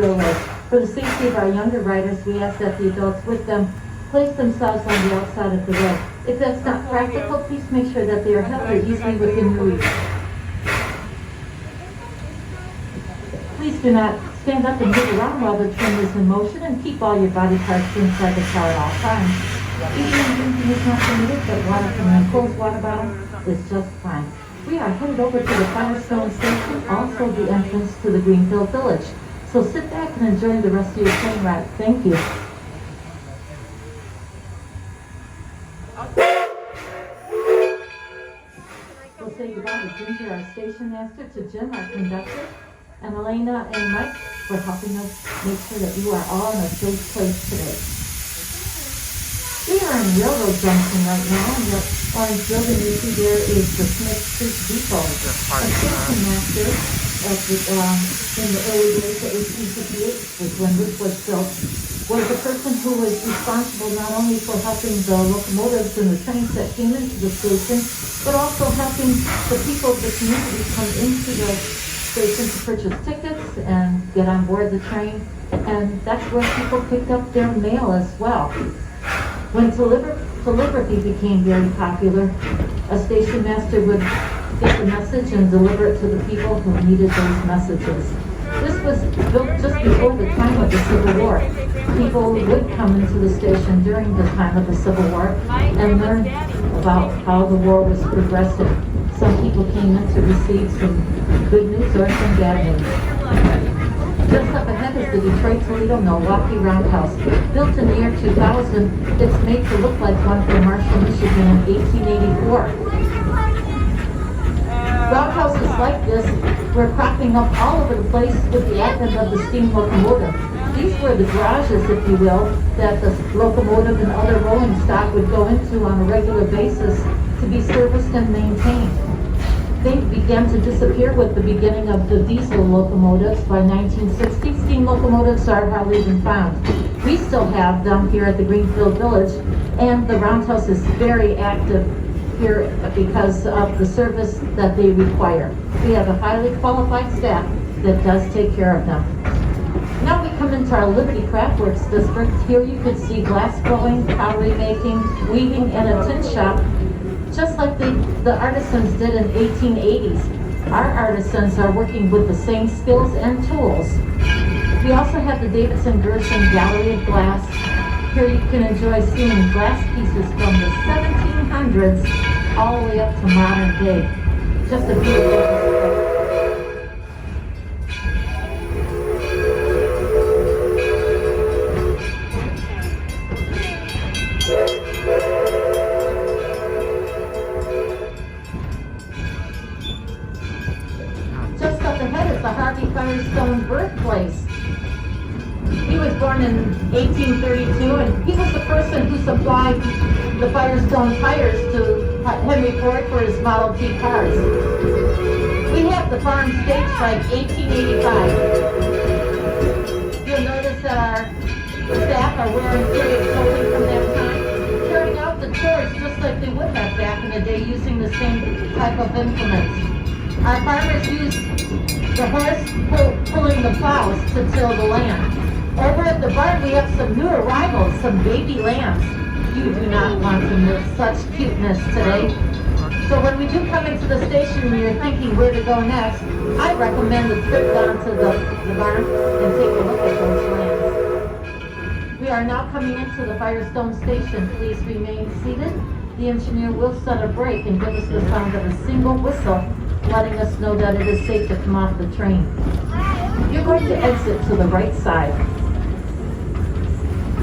For the safety of our younger riders, we ask that the adults with them place themselves on the outside of the road. If that's not practical, please make sure that they are held easily within your reach. Please do not stand up and move around while the train is in motion, and keep all your body parts inside the car at all times. Eating and drinking is not permitted, but water from an enclosed water bottle is just fine. We are headed over to the Firestone Station, also the entrance to the Greenfield Village. So sit back and enjoy the rest of your train ride. Thank you. We'll say goodbye to Ginger, our station master, to Jim, our conductor, and Elena and Mike for helping us make sure that you are all in a safe place today. We are in Railroad Junction right now, and the orange building you see there is the Smith Street Depot. A station master in the early days of 1858 was when this was built, was the person who was responsible not only for helping the locomotives and the trains that came into the station, but also helping the people of the community come into the station to purchase tickets and get on board the train. And that's where people picked up their mail as well. When telegraphy became very popular, a station master would get the message and deliver it to the people who needed those messages. This was built just before the time of the Civil War. People would come into the station during the time of the Civil War and learn about how the war was progressing. Some people came in to receive some good news or some bad news. Just up ahead is the Detroit-Toledo-Milwaukee Roundhouse. Built in the year 2000, it's made to look like one from Marshall, Michigan in 1884. Roundhouses like this were cropping up all over the place with the advent of the steam locomotive. These were the garages, if you will, that the locomotive and other rolling stock would go into on a regular basis to be serviced and maintained. They began to disappear with the beginning of the diesel locomotives. By 1960, steam locomotives are hardly even found. We still have them here at the Greenfield Village, and the Roundhouse is very active here because of the service that they require. We have a highly qualified staff that does take care of them. Now we come into our Liberty Craftworks district. Here you could see glass blowing, pottery making, weaving, and a tin shop, just like the artisans did in 1880s. Our artisans are working with the same skills and tools. We also have the Davidson Gerson Gallery of Glass. Here you can enjoy seeing glass pieces from the 1700s all the way up to modern day. Just a beautiful Firestone birthplace. He was born in 1832, and he was the person who supplied the Firestone tires to Henry Ford for his Model T cars. We have the farm stage like 1885. You'll notice that our staff are wearing period clothing from that time, carrying out the chores just like they would have back in the day, using the same type of implements. Our farmers use the horse pulling the plows to till the land. Over at the barn we have some new arrivals, some baby lambs. You do not want to miss such cuteness today. So when we do come into the station and you're thinking where to go next, I recommend a trip down to the barn and take a look at those lambs. We are now coming into the Firestone station. Please remain seated. The engineer will set a brake and give us the sound of a single whistle, letting us know that it is safe to come off the train. You're going to exit to the right side.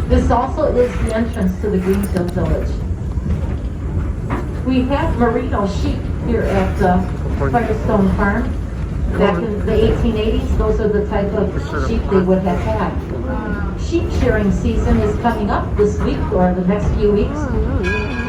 This also is the entrance to the Greenfield Village. We have merino sheep here at Firestone Farm. Back in the 1880s, those are the type of sheep they would have had. Sheep shearing season is coming up this week or the next few weeks.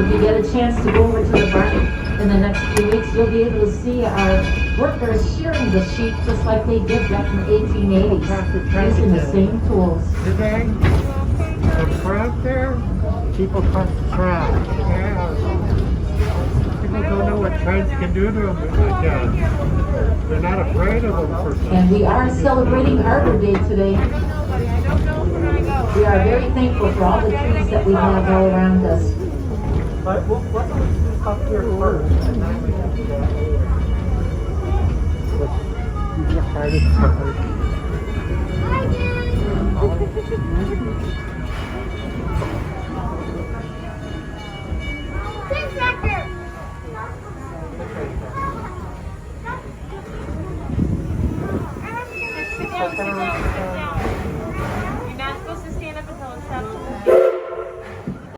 If you get a chance to go over to the barn in the next few weeks, you'll be able to see our workers shearing the sheep just like they did back in the 1880s, using the same tools. Today, the front there, people cut the trash. Yeah. don't know what kites can do to them. They're not afraid of them for some. And we are celebrating Arbor Day today. We are very thankful for all the trees that we have all around us. But what do we do up here first? And then we can do that later.